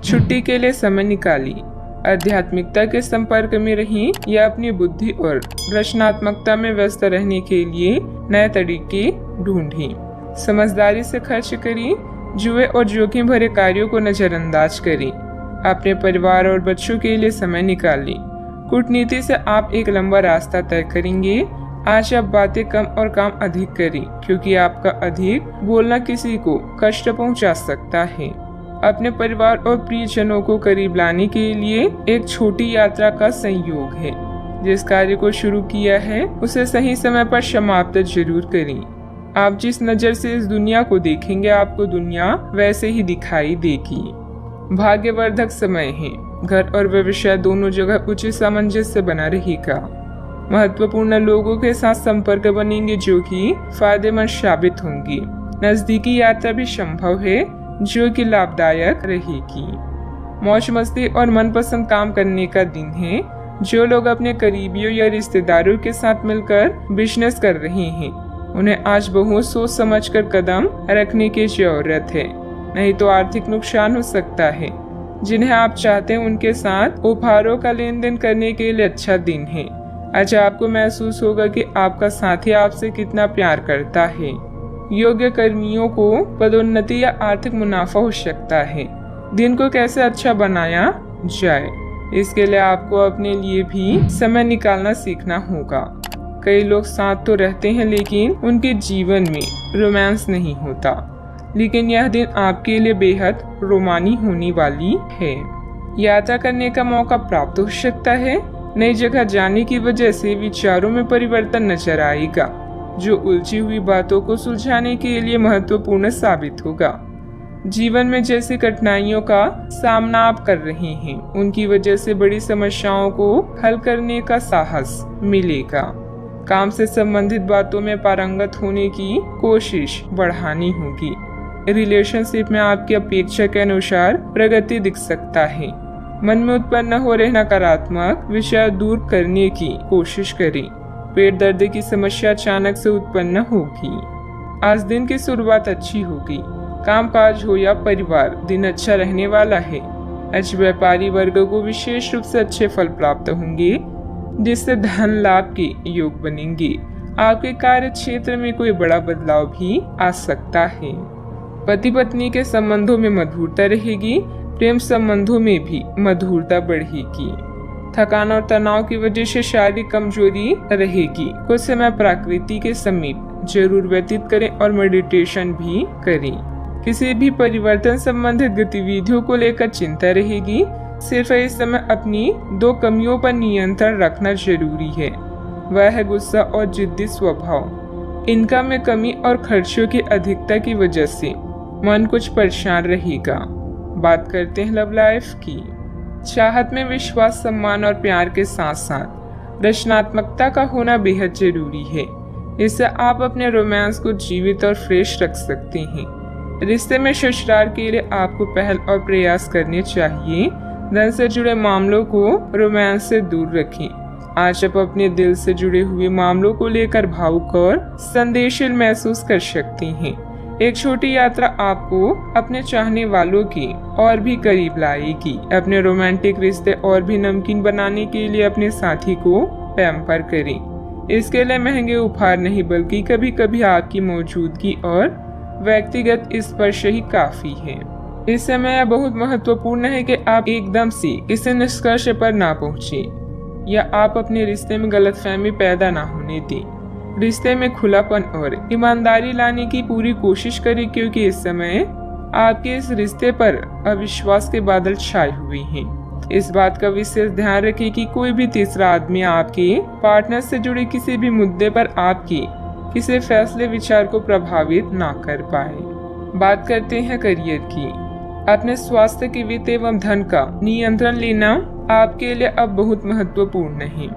छुट्टी के लिए समय निकालिए, आध्यात्मिकता के संपर्क में रहें या अपनी बुद्धि और रचनात्मकता में व्यस्त रहने के लिए नए तरीके ढूंढें। समझदारी से खर्च करें, जुए और जोखिम भरे कार्यों को नजरअंदाज करें। अपने परिवार और बच्चों के लिए समय निकालें। कूटनीति से आप एक लंबा रास्ता तय करेंगे। आज आप बातें कम और काम अधिक करें, क्योंकि आपका अधिक बोलना किसी को कष्ट पहुंचा सकता है। अपने परिवार और प्रियजनों को करीब लाने के लिए एक छोटी यात्रा का संयोग है। जिस कार्य को शुरू किया है उसे सही समय पर समाप्त जरूर करें। आप जिस नजर से इस दुनिया को देखेंगे, आपको दुनिया वैसे ही दिखाई देगी। भाग्यवर्धक समय है। घर और व्यवसाय दोनों जगह उचित सामंजस्य बना रहेगा। महत्वपूर्ण लोगों के साथ संपर्क बनेंगे जो कि फायदेमंद साबित होंगे। नजदीकी यात्रा भी संभव है जो कि लाभदायक रहेगी। मौज मस्ती और मनपसंद काम करने का दिन है। जो लोग अपने करीबियों या रिश्तेदारों के साथ मिलकर बिजनेस कर रहे हैं, उन्हें आज बहुत सोच समझकर कदम रखने की जरूरत है, नहीं तो आर्थिक नुकसान हो सकता है। जिन्हें आप चाहते हैं उनके साथ उपहारों का लेन देन करने के लिए अच्छा दिन है। आज आपको महसूस होगा कि आपका साथी आपसे कितना प्यार करता है। योग्य कर्मियों को पदोन्नति या आर्थिक मुनाफा हो सकता है। दिन को कैसे अच्छा बनाया जाए, इसके लिए आपको अपने लिए भी समय निकालना सीखना होगा। कई लोग साथ तो रहते हैं लेकिन उनके जीवन में रोमांस नहीं होता। लेकिन यह दिन आपके लिए बेहद रोमानी होने वाली है। यात्रा करने का मौका प्राप्त हो सकता है। नई जगह जाने की वजह से विचारों में परिवर्तन नजर आएगा, जो उलझी हुई बातों को सुलझाने के लिए महत्वपूर्ण साबित होगा। जीवन में जैसी कठिनाइयों का सामना आप कर रहे हैं, उनकी वजह से बड़ी समस्याओं को हल करने का साहस मिलेगा। काम से संबंधित बातों में पारंगत होने की कोशिश बढ़ानी होगी। रिलेशनशिप में आपकी अपेक्षा के अनुसार प्रगति दिख सकता है। मन में उत्पन्न हो रहे नकारात्मक विचार दूर करने की कोशिश करें। पेट दर्द की समस्या अचानक से उत्पन्न होगी। आज दिन की शुरुआत अच्छी होगी। कामकाज हो या परिवार, दिन अच्छा रहने वाला है। आज व्यापारी वर्ग को विशेष रूप से अच्छे फल प्राप्त होंगे, जिससे धन लाभ के योग बनेंगे। आपके कार्य क्षेत्र में कोई बड़ा बदलाव भी आ सकता है। पति पत्नी के संबंधों में मधुरता रहेगी। प्रेम संबंधों में भी मधुरता बढ़ेगी। थकान और तनाव की वजह से शारीरिक कमजोरी रहेगी। कुछ समय प्रकृति के समीप जरूर व्यतीत करें और मेडिटेशन भी करें। किसी भी परिवर्तन संबंधित गतिविधियों को लेकर चिंता रहेगी। सिर्फ इस समय अपनी 2 कमियों पर नियंत्रण रखना जरूरी है। वह है गुस्सा और जिद्दी स्वभाव। इनकम में कमी और खर्चों की अधिकता की वजह से मन कुछ परेशान रहेगा। बात करते हैं लव लाइफ की। चाहत में विश्वास, सम्मान और प्यार के साथ साथ रचनात्मकता का होना बेहद जरूरी है। इससे आप अपने रोमांस को जीवित और फ्रेश रख सकते हैं। रिश्ते में ससुराल के लिए आपको पहल और प्रयास करने चाहिए। धन से जुड़े मामलों को रोमांस से दूर रखें। आज आप अपने दिल से जुड़े हुए मामलों को लेकर भावुक और संवेदनशील महसूस कर सकते हैं। एक छोटी यात्रा आपको अपने चाहने वालों के और भी करीब लाएगी। अपने रोमांटिक रिश्ते और भी नमकीन बनाने के लिए अपने साथी को पैम्पर करें। इसके लिए महंगे उपहार नहीं, बल्कि कभी कभी आपकी मौजूदगी और व्यक्तिगत स्पर्श ही काफी है। इस समय यह बहुत महत्वपूर्ण है कि आप एकदम से किसी निष्कर्ष पर ना पहुंचे या आप अपने रिश्ते में गलतफहमी पैदा ना होने दें। रिश्ते में खुलापन और ईमानदारी लाने की पूरी कोशिश करें, क्योंकि इस समय आपके इस रिश्ते पर अविश्वास के बादल छाए हुए हैं। इस बात का विशेष ध्यान रखें कि कोई भी तीसरा आदमी आपके पार्टनर से जुड़े किसी भी मुद्दे पर आपके किसी फैसले विचार को प्रभावित ना कर पाए। बात करते हैं करियर की। अपने स्वास्थ्य के वित्त एवं धन का नियंत्रण लेना आपके लिए अब बहुत महत्वपूर्ण है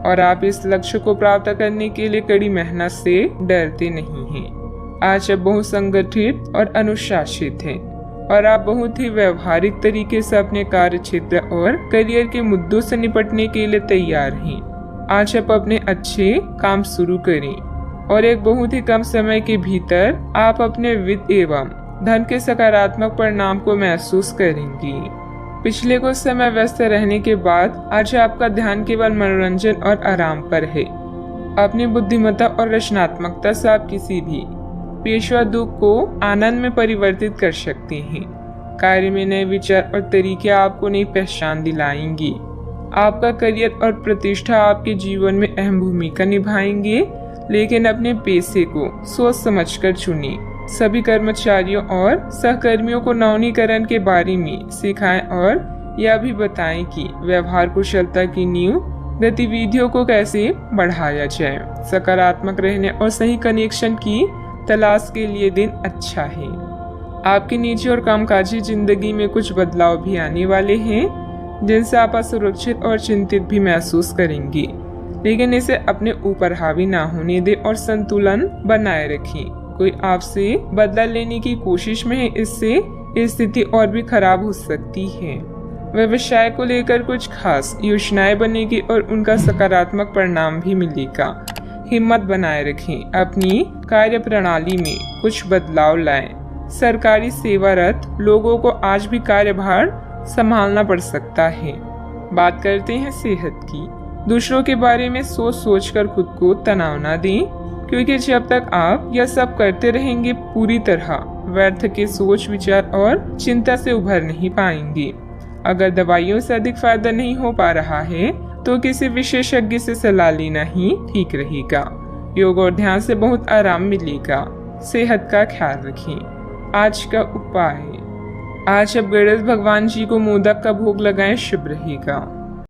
और आप इस लक्ष्य को प्राप्त करने के लिए कड़ी मेहनत से डरते नहीं हैं। आज आप बहुत संगठित और अनुशासित हैं और आप बहुत ही व्यवहारिक तरीके से अपने कार्य क्षेत्र और करियर के मुद्दों से निपटने के लिए तैयार हैं। आज आप अपने अच्छे काम शुरू करें और एक बहुत ही कम समय के भीतर आप अपने वित्त एवं धन के सकारात्मक परिणाम को महसूस करेंगे। पिछले कुछ समय व्यस्त रहने के बाद आज आपका ध्यान केवल मनोरंजन और आराम पर है। अपनी बुद्धिमत्ता और रचनात्मकता से आप किसी भी पेशवा दुख को आनंद में परिवर्तित कर सकते हैं। कार्य में नए विचार और तरीके आपको नई पहचान दिलाएंगी। आपका करियर और प्रतिष्ठा आपके जीवन में अहम भूमिका निभाएंगे, लेकिन अपने पैसे को सोच समझकर चुनिए। सभी कर्मचारियों और सहकर्मियों को नवीनीकरण के बारे में सिखाएं और यह भी बताएं कि व्यवहार कुशलता की नींव गतिविधियों को कैसे बढ़ाया जाए। सकारात्मक रहने और सही कनेक्शन की तलाश के लिए दिन अच्छा है। आपकी निजी और कामकाजी जिंदगी में कुछ बदलाव भी आने वाले हैं, जिनसे आप असुरक्षित और चिंतित भी महसूस करेंगे, लेकिन इसे अपने ऊपर हावी ना होने दें और संतुलन बनाए रखें। कोई आपसे बदला लेने की कोशिश में है, इससे स्थिति और भी खराब हो सकती है। व्यवसाय को लेकर कुछ खास योजनाएं बनेगी और उनका सकारात्मक परिणाम भी मिलेगा। हिम्मत बनाए रखें, अपनी कार्य प्रणाली में कुछ बदलाव लाएं। सरकारी सेवारत लोगों को आज भी कार्यभार संभालना पड़ सकता है। बात करते हैं सेहत की। दूसरों के बारे में सोच सोचकर खुद को तनाव न दें, क्योंकि जब तक आप यह सब करते रहेंगे पूरी तरह व्यर्थ के सोच विचार और चिंता से उभर नहीं पाएंगे। अगर दवाइयों से अधिक फायदा नहीं हो पा रहा है तो किसी विशेषज्ञ से सलाह लेना ही ठीक रहेगा। योग और ध्यान से बहुत आराम मिलेगा। सेहत का ख्याल रखें। आज का उपाय, आज अब गणेश भगवान जी को मोदक का भोग लगाएं, शुभ रहेगा।